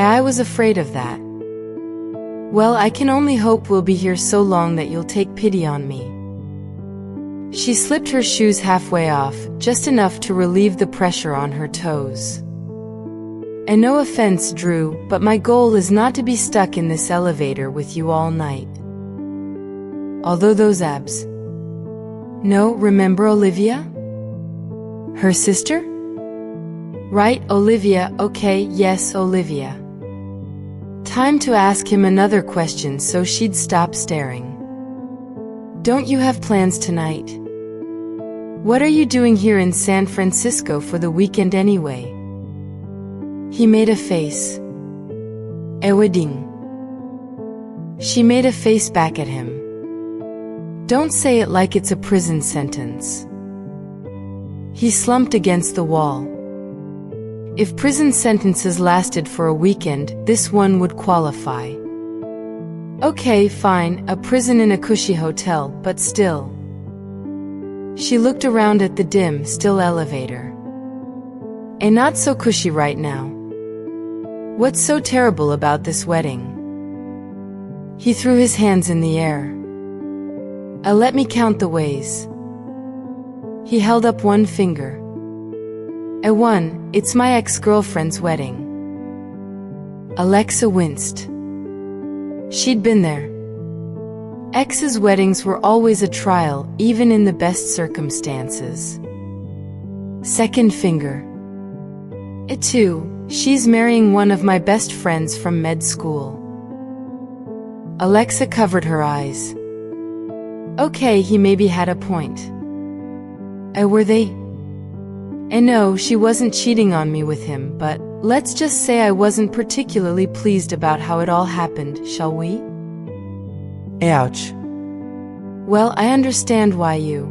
I was afraid of that. Well, I can only hope we'll be here so long that you'll take pity on me. She slipped her shoes halfway off, just enough to relieve the pressure on her toes. And no offense, Drew, but my goal is not to be stuck in this elevator with you all night. Although those abs. No, remember Olivia? Her sister? Right, Olivia, okay, yes, Olivia. Time to ask him another question so she'd stop staring. Don't you have plans tonight? What are you doing here in San Francisco for the weekend anyway? He made a face. A wedding. She made a face back at him. Don't say it like it's a prison sentence. He slumped against the wall. If prison sentences lasted for a weekend, this one would qualify. Okay, fine, a prison in a cushy hotel, but still. She looked around at the dim, still elevator. And not so cushy right now. What's so terrible about this wedding? He threw his hands in the air. Let me count the ways. He held up one finger. A one, it's my ex-girlfriend's wedding. Alexa winced. She'd been there. Ex's weddings were always a trial, even in the best circumstances. Second finger. A two, she's marrying one of my best friends from med school. Alexa covered her eyes. Okay, he maybe had a point. Were they? And no, she wasn't cheating on me with him, but let's just say I wasn't particularly pleased about how it all happened, shall we? Ouch. Well, I understand why you.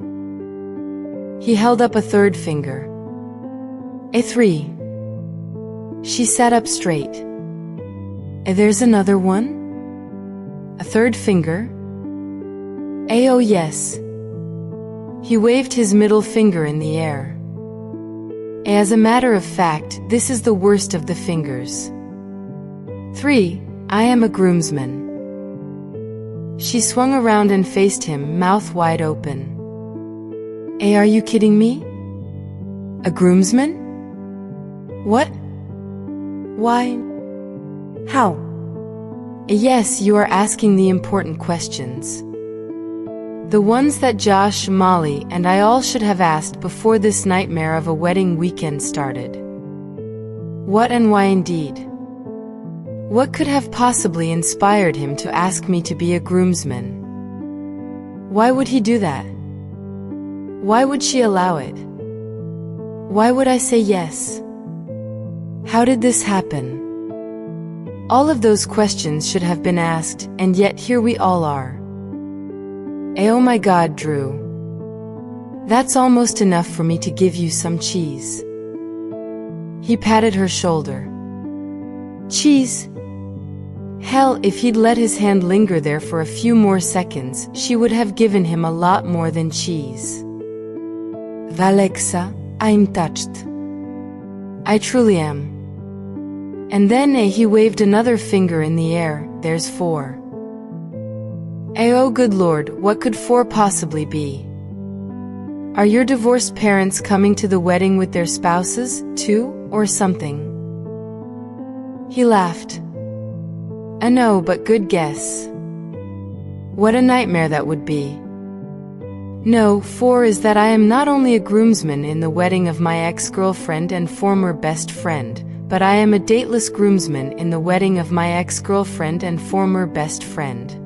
He held up a third finger. A three. She sat up straight. There's another one? A third finger? Oh yes. He waved his middle finger in the air. As a matter of fact, this is the worst of the fingers. 3. I am a groomsman. She swung around and faced him, mouth wide open. Are you kidding me? A groomsman? What? Why? How? Yes, you are asking the important questions. The ones that Josh, Molly, and I all should have asked before this nightmare of a wedding weekend started. What and why indeed? What could have possibly inspired him to ask me to be a groomsman? Why would he do that? Why would she allow it? Why would I say yes? How did this happen? All of those questions should have been asked, and yet here we all are. Oh my God, Drew. That's almost enough for me to give you some cheese. He patted her shoulder. Cheese? Hell, if he'd let his hand linger there for a few more seconds, she would have given him a lot more than cheese. Alexa, I'm touched. I truly am. And then he waved another finger in the air. There's 4. Oh good Lord, what could 4 possibly be? Are your divorced parents coming to the wedding with their spouses, too, or something? He laughed. No, but good guess. What a nightmare that would be. No, 4 is that I am not only a groomsman in the wedding of my ex-girlfriend and former best friend, but I am a dateless groomsman in the wedding of my ex-girlfriend and former best friend.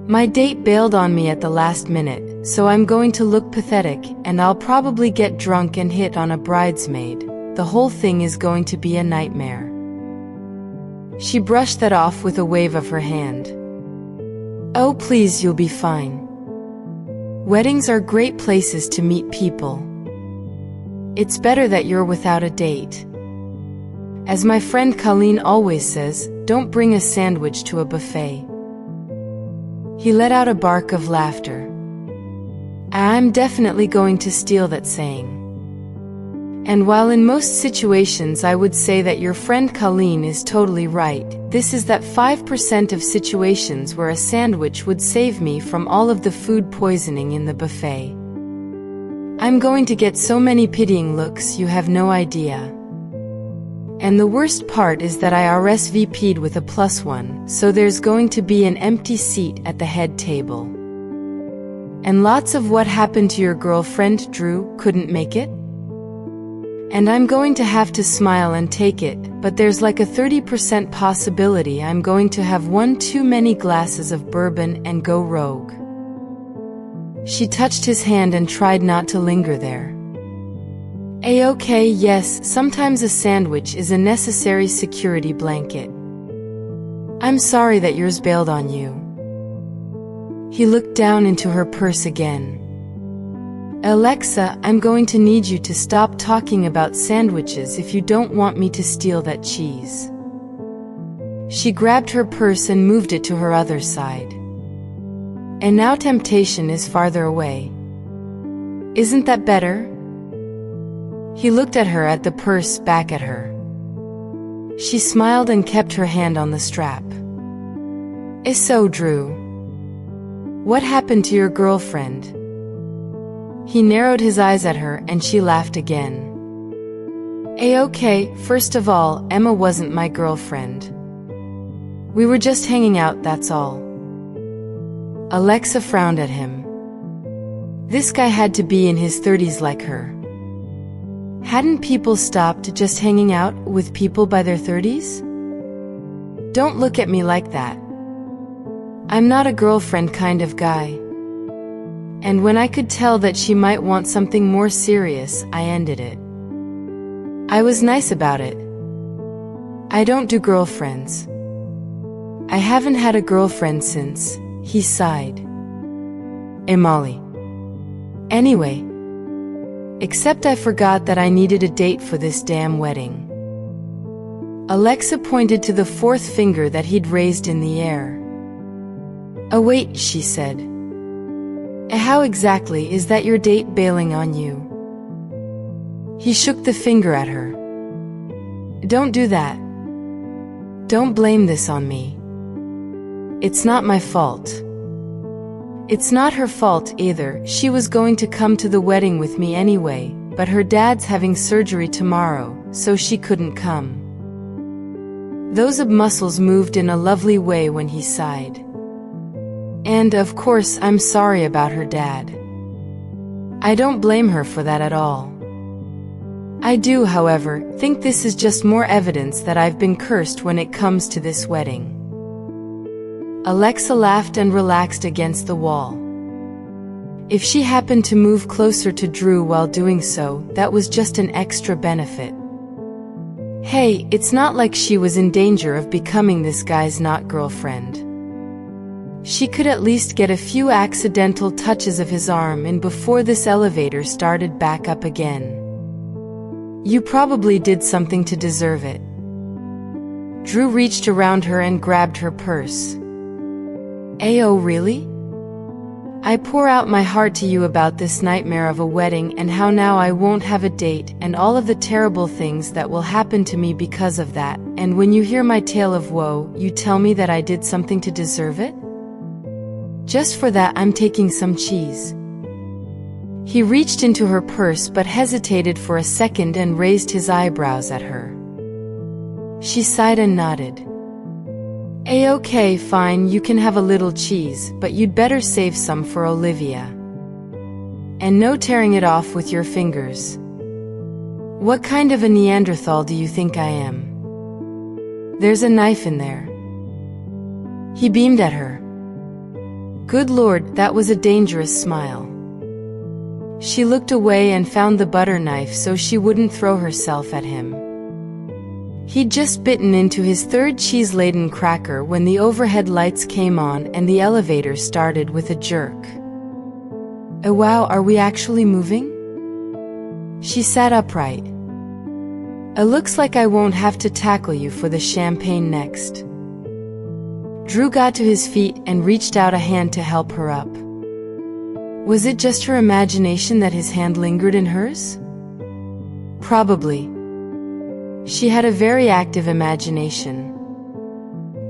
My date bailed on me at the last minute, so I'm going to look pathetic, and I'll probably get drunk and hit on a bridesmaid. The whole thing is going to be a nightmare. She brushed that off with a wave of her hand. Oh please, you'll be fine. Weddings are great places to meet people. It's better that you're without a date. As my friend Colleen always says, don't bring a sandwich to a buffet. He let out a bark of laughter. I'm definitely going to steal that saying. And while in most situations I would say that your friend Colleen is totally right, this is that 5% of situations where a sandwich would save me from all of the food poisoning in the buffet. I'm going to get so many pitying looks you have no idea. And the worst part is that I RSVP'd with a +1, so there's going to be an empty seat at the head table. And lots of what happened to your girlfriend, Drew, couldn't make it? And I'm going to have to smile and take it, but there's like a 30% possibility I'm going to have one too many glasses of bourbon and go rogue. She touched his hand and tried not to linger there. A-okay, yes, sometimes a sandwich is a necessary security blanket. I'm sorry that yours bailed on you. He looked down into her purse again. Alexa, I'm going to need you to stop talking about sandwiches if you don't want me to steal that cheese. She grabbed her purse and moved it to her other side. And now temptation is farther away. Isn't that better? He looked at her, at the purse, back at her. She smiled and kept her hand on the strap. So, Drew, what happened to your girlfriend? He narrowed his eyes at her and she laughed again. Okay, first of all, Emma wasn't my girlfriend. We were just hanging out, that's all. Alexa frowned at him. This guy had to be in his 30s like her. Hadn't people stopped just hanging out with people by their 30s? Don't look at me like that. I'm not a girlfriend kind of guy. And when I could tell that she might want something more serious, I ended it. I was nice about it. I don't do girlfriends. I haven't had a girlfriend since, he sighed. Molly. Anyway. Except I forgot that I needed a date for this damn wedding. Alexa pointed to the fourth finger that he'd raised in the air. Oh wait, she said. How exactly is that your date bailing on you? He shook the finger at her. Don't do that. Don't blame this on me. It's not my fault. It's not her fault either. She was going to come to the wedding with me anyway, but her dad's having surgery tomorrow, so she couldn't come. Those muscles moved in a lovely way when he sighed. And of course I'm sorry about her dad. I don't blame her for that at all. I do, however, think this is just more evidence that I've been cursed when it comes to this wedding. Alexa laughed and relaxed against the wall. If she happened to move closer to Drew while doing so, that was just an extra benefit. Hey, it's not like she was in danger of becoming this guy's not girlfriend. She could at least get a few accidental touches of his arm in before this elevator started back up again. You probably did something to deserve it. Drew reached around her and grabbed her purse. Oh, really? I pour out my heart to you about this nightmare of a wedding and how now I won't have a date and all of the terrible things that will happen to me because of that, and when you hear my tale of woe, you tell me that I did something to deserve it? Just for that I'm taking some cheese. He reached into her purse but hesitated for a second and raised his eyebrows at her. She sighed and nodded. Okay, fine, you can have a little cheese, but you'd better save some for Olivia. And no tearing it off with your fingers. What kind of a Neanderthal do you think I am? There's a knife in there. He beamed at her. Good Lord, that was a dangerous smile. She looked away and found the butter knife so she wouldn't throw herself at him. He'd just bitten into his third cheese-laden cracker when the overhead lights came on and the elevator started with a jerk. Oh wow, are we actually moving? She sat upright. It looks like I won't have to tackle you for the champagne next. Drew got to his feet and reached out a hand to help her up. Was it just her imagination that his hand lingered in hers? Probably. She had a very active imagination.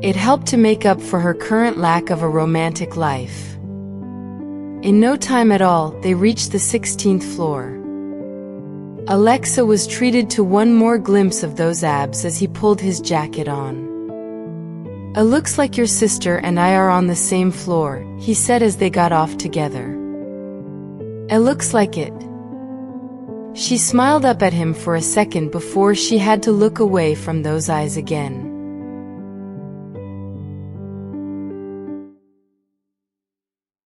It helped to make up for her current lack of a romantic life. In no time at all, they reached the 16th floor. Alexa was treated to one more glimpse of those abs as he pulled his jacket on. "It looks like your sister and I are on the same floor," he said as they got off together. "It looks like it." She smiled up at him for a second before she had to look away from those eyes again.